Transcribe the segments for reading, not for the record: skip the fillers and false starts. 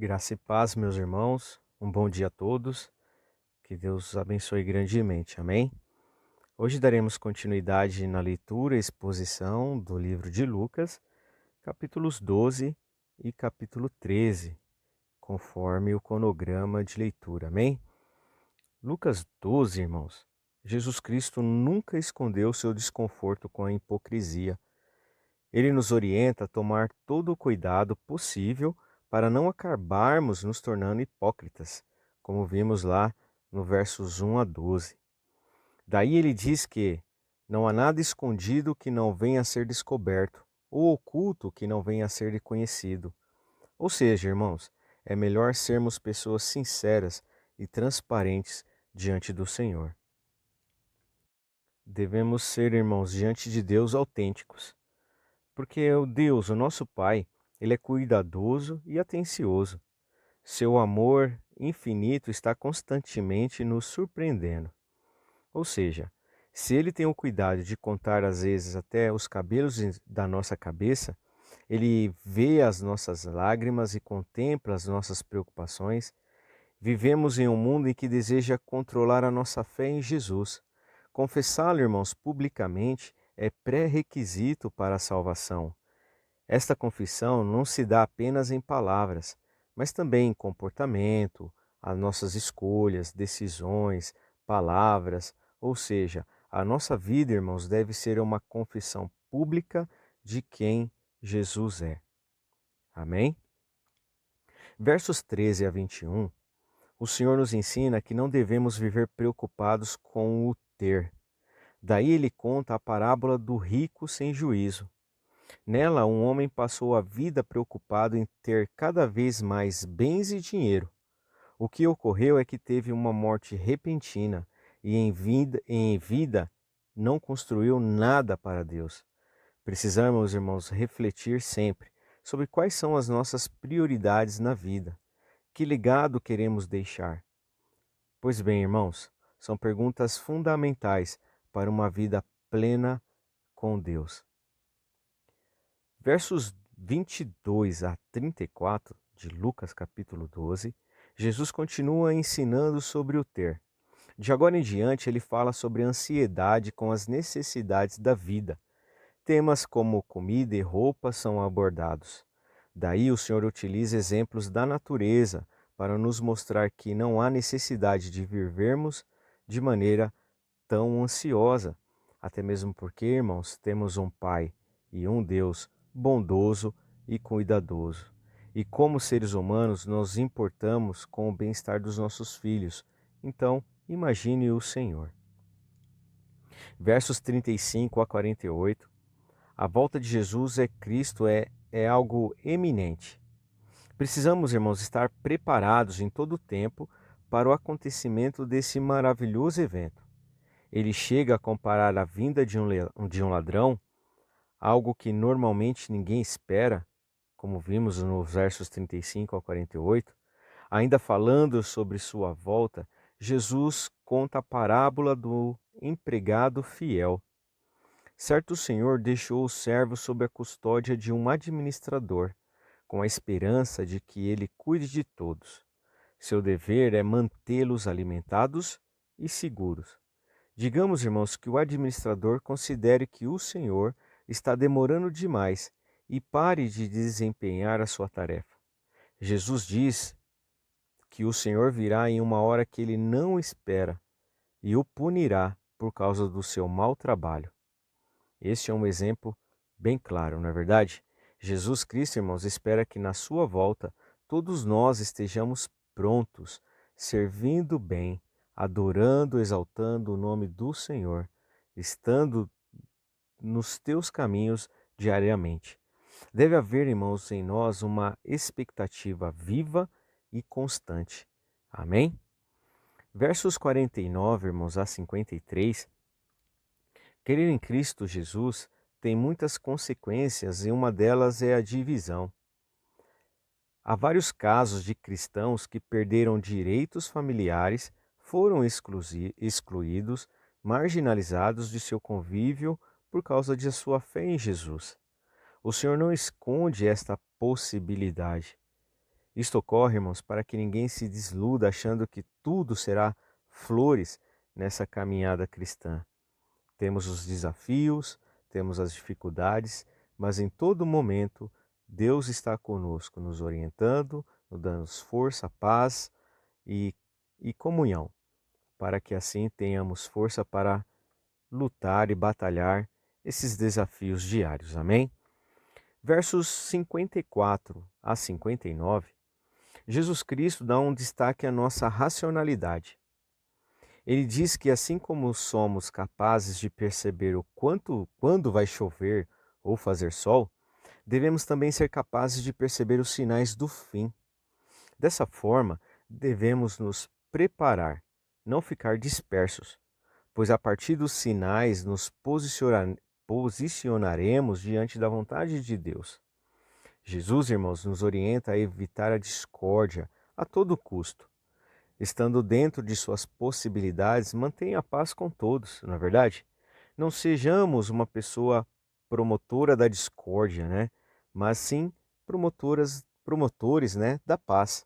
Graça e paz, meus irmãos. Um bom dia a todos. Que Deus os abençoe grandemente. Amém? Hoje daremos continuidade na leitura e exposição do livro de Lucas, capítulos 12 e capítulo 13, conforme o cronograma de leitura. Amém? Lucas 12, irmãos. Jesus Cristo nunca escondeu seu desconforto com a hipocrisia. Ele nos orienta a tomar todo o cuidado possível para não acabarmos nos tornando hipócritas, como vimos lá no versos 1 a 12. Daí ele diz que não há nada escondido que não venha a ser descoberto, ou oculto que não venha a ser conhecido. Ou seja, irmãos, é melhor sermos pessoas sinceras e transparentes diante do Senhor. Devemos ser, irmãos, diante de Deus autênticos. Porque o Deus, o nosso Pai, ele é cuidadoso e atencioso. Seu amor infinito está constantemente nos surpreendendo. Ou seja, se ele tem o cuidado de contar às vezes até os cabelos da nossa cabeça, ele vê as nossas lágrimas e contempla as nossas preocupações. Vivemos em um mundo em que deseja controlar a nossa fé em Jesus. Confessá-lo, irmãos, publicamente é pré-requisito para a salvação. Esta confissão não se dá apenas em palavras, mas também em comportamento, as nossas escolhas, decisões, palavras, ou seja, a nossa vida, irmãos, deve ser uma confissão pública de quem Jesus é. Amém? Versos 13 a 21, o Senhor nos ensina que não devemos viver preocupados com o ter. Daí ele conta a parábola do rico sem juízo. Nela, um homem passou a vida preocupado em ter cada vez mais bens e dinheiro. O que ocorreu é que teve uma morte repentina e em vida não construiu nada para Deus. Precisamos, irmãos, refletir sempre sobre quais são as nossas prioridades na vida. Que legado queremos deixar? Pois bem, irmãos, são perguntas fundamentais para uma vida plena com Deus. Versos 22 a 34 de Lucas capítulo 12, Jesus continua ensinando sobre o ter. De agora em diante, ele fala sobre a ansiedade com as necessidades da vida. Temas como comida e roupa são abordados. Daí o Senhor utiliza exemplos da natureza para nos mostrar que não há necessidade de vivermos de maneira tão ansiosa. Até mesmo porque, irmãos, temos um Pai e um Deus bondoso e cuidadoso. E como seres humanos, nos importamos com o bem-estar dos nossos filhos. Então, imagine o Senhor. Versos 35 a 48. A volta de Jesus é Cristo, é algo eminente. Precisamos, irmãos, estar preparados em todo o tempo para o acontecimento desse maravilhoso evento. Ele chega a comparar a vinda de um ladrão, algo que normalmente ninguém espera, como vimos nos versos 35 a 48. Ainda falando sobre sua volta, Jesus conta a parábola do empregado fiel. Certo senhor deixou o servo sob a custódia de um administrador, com a esperança de que ele cuide de todos. Seu dever é mantê-los alimentados e seguros. Digamos, irmãos, que o administrador considere que o senhor está demorando demais e pare de desempenhar a sua tarefa. Jesus diz que o Senhor virá em uma hora que ele não espera e o punirá por causa do seu mau trabalho. Este é um exemplo bem claro, não é verdade? Jesus Cristo, irmãos, espera que na sua volta todos nós estejamos prontos, servindo bem, adorando, exaltando o nome do Senhor, estando nos teus caminhos diariamente. Deve haver, irmãos, em nós uma expectativa viva e constante. Amém? Versos 49, irmãos, a 53. Crer em Cristo Jesus tem muitas consequências e uma delas é a divisão. Há vários casos de cristãos que perderam direitos familiares, foram excluídos, marginalizados de seu convívio por causa de sua fé em Jesus. O Senhor não esconde esta possibilidade. Isto ocorre, irmãos, para que ninguém se desiluda achando que tudo será flores nessa caminhada cristã. Temos os desafios, temos as dificuldades, mas em todo momento Deus está conosco, nos orientando, nos dando força, paz e, e comunhão, para que assim tenhamos força para lutar e batalhar esses desafios diários. Amém? Versos 54 a 59, Jesus Cristo dá um destaque à nossa racionalidade. Ele diz que assim como somos capazes de perceber quando vai chover ou fazer sol, devemos também ser capazes de perceber os sinais do fim. Dessa forma, devemos nos preparar, não ficar dispersos, pois a partir dos sinais nos posicionaremos diante da vontade de Deus. Jesus, irmãos, nos orienta a evitar a discórdia a todo custo. Estando dentro de suas possibilidades, mantenha a paz com todos, não é verdade? Não sejamos uma pessoa promotora da discórdia, né? Mas sim promotores, né, da paz.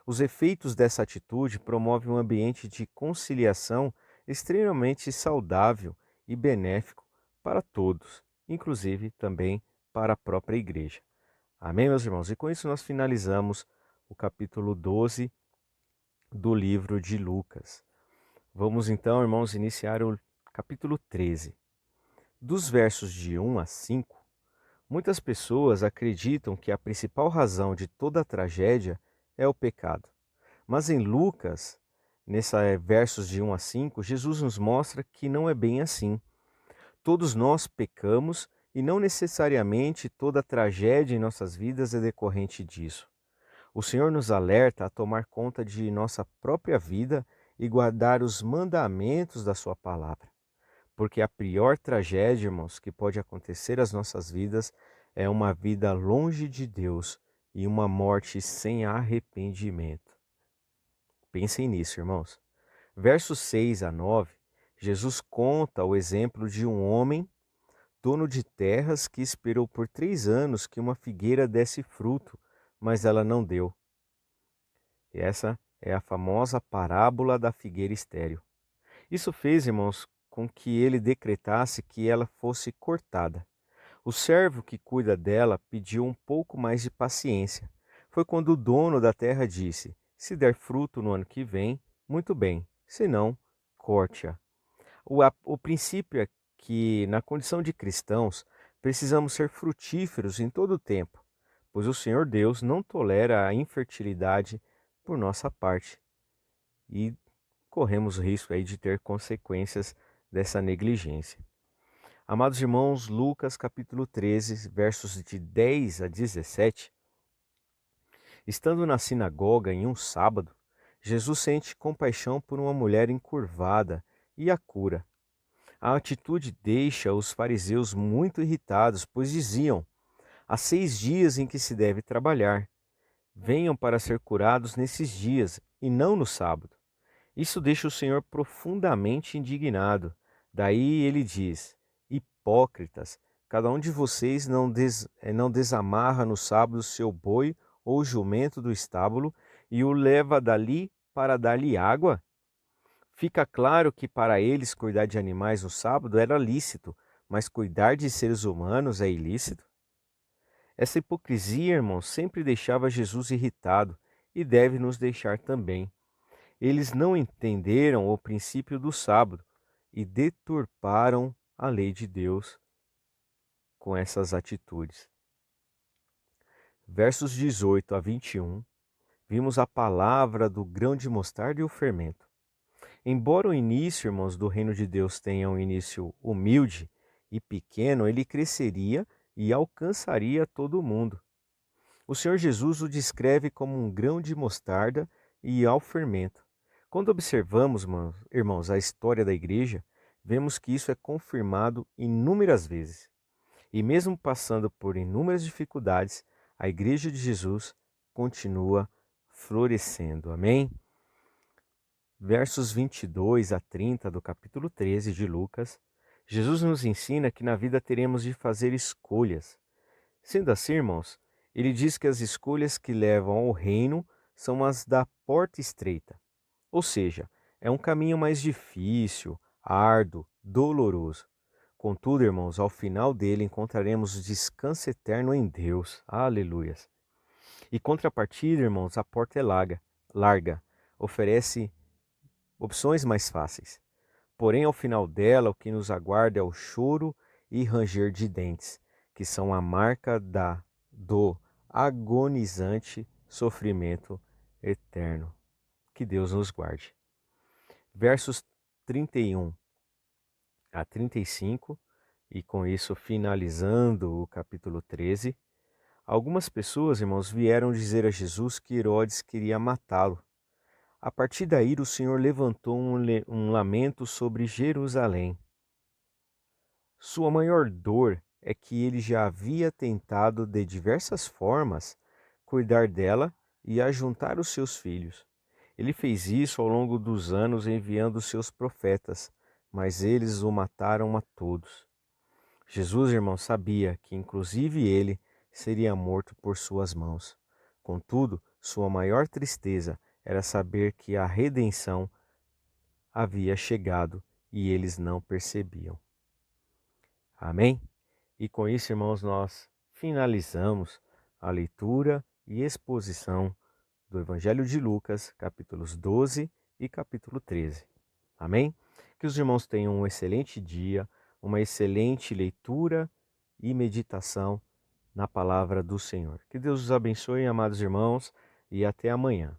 Os efeitos dessa atitude promovem um ambiente de conciliação extremamente saudável e benéfico para todos, inclusive também para a própria igreja. Amém, meus irmãos? E com isso nós finalizamos o capítulo 12 do livro de Lucas. Vamos então, irmãos, iniciar o capítulo 13. Dos versos de 1 a 5, muitas pessoas acreditam que a principal razão de toda a tragédia é o pecado. Mas em Lucas, versos de 1 a 5, Jesus nos mostra que não é bem assim. Todos nós pecamos e não necessariamente toda a tragédia em nossas vidas é decorrente disso. O Senhor nos alerta a tomar conta de nossa própria vida e guardar os mandamentos da sua palavra. Porque a pior tragédia, irmãos, que pode acontecer às nossas vidas é uma vida longe de Deus e uma morte sem arrependimento. Pensem nisso, irmãos. Versos 6 a 9, Jesus conta o exemplo de um homem, dono de terras, que esperou por 3 anos que uma figueira desse fruto, mas ela não deu. E essa é a famosa parábola da figueira estéril. Isso fez, irmãos, com que ele decretasse que ela fosse cortada. O servo que cuida dela pediu um pouco mais de paciência. Foi quando o dono da terra disse: se der fruto no ano que vem, muito bem, se não, corte-a. O princípio é que, na condição de cristãos, precisamos ser frutíferos em todo o tempo, pois o Senhor Deus não tolera a infertilidade por nossa parte e corremos risco aí de ter consequências dessa negligência. Amados irmãos, Lucas capítulo 13, versos de 10 a 17. Estando na sinagoga em um sábado, Jesus sente compaixão por uma mulher encurvada e a cura. A atitude deixa os fariseus muito irritados, pois diziam: há 6 dias em que se deve trabalhar. Venham para ser curados nesses dias e não no sábado. Isso deixa o Senhor profundamente indignado. Daí ele diz: hipócritas, cada um de vocês não desamarra no sábado seu boi ou jumento do estábulo e o leva dali para dar-lhe água? Fica claro que para eles cuidar de animais no sábado era lícito, mas cuidar de seres humanos é ilícito? Essa hipocrisia, irmãos, sempre deixava Jesus irritado e deve nos deixar também. Eles não entenderam o princípio do sábado e deturparam a lei de Deus com essas atitudes. Versos 18 a 21, vimos a palavra do grão de mostarda e o fermento. Embora o início, irmãos, do reino de Deus tenha um início humilde e pequeno, ele cresceria e alcançaria todo o mundo. O Senhor Jesus o descreve como um grão de mostarda e ao fermento. Quando observamos, irmãos, a história da igreja, vemos que isso é confirmado inúmeras vezes. E mesmo passando por inúmeras dificuldades, a igreja de Jesus continua florescendo. Amém? Versos 22 a 30 do capítulo 13 de Lucas, Jesus nos ensina que na vida teremos de fazer escolhas. Sendo assim, irmãos, Ele diz que as escolhas que levam ao reino são as da porta estreita, ou seja, é um caminho mais difícil, árduo, doloroso. Contudo, irmãos, ao final dele encontraremos descanso eterno em Deus. Aleluias. E contrapartida, irmãos, a porta é larga, oferece opções mais fáceis. Porém, ao final dela, o que nos aguarda é o choro e ranger de dentes, que são a marca do agonizante sofrimento eterno. Que Deus nos guarde. Versos 31 a 35, e com isso finalizando o capítulo 13, algumas pessoas, irmãos, vieram dizer a Jesus que Herodes queria matá-lo. A partir daí, o Senhor levantou um lamento sobre Jerusalém. Sua maior dor é que ele já havia tentado de diversas formas cuidar dela e ajuntar os seus filhos. Ele fez isso ao longo dos anos enviando seus profetas, mas eles o mataram a todos. Jesus, irmão, sabia que inclusive ele seria morto por suas mãos. Contudo, sua maior tristeza era saber que a redenção havia chegado e eles não percebiam. Amém? E com isso, irmãos, nós finalizamos a leitura e exposição do Evangelho de Lucas, capítulos 12 e capítulo 13. Amém? Que os irmãos tenham um excelente dia, uma excelente leitura e meditação na palavra do Senhor. Que Deus os abençoe, amados irmãos, e até amanhã.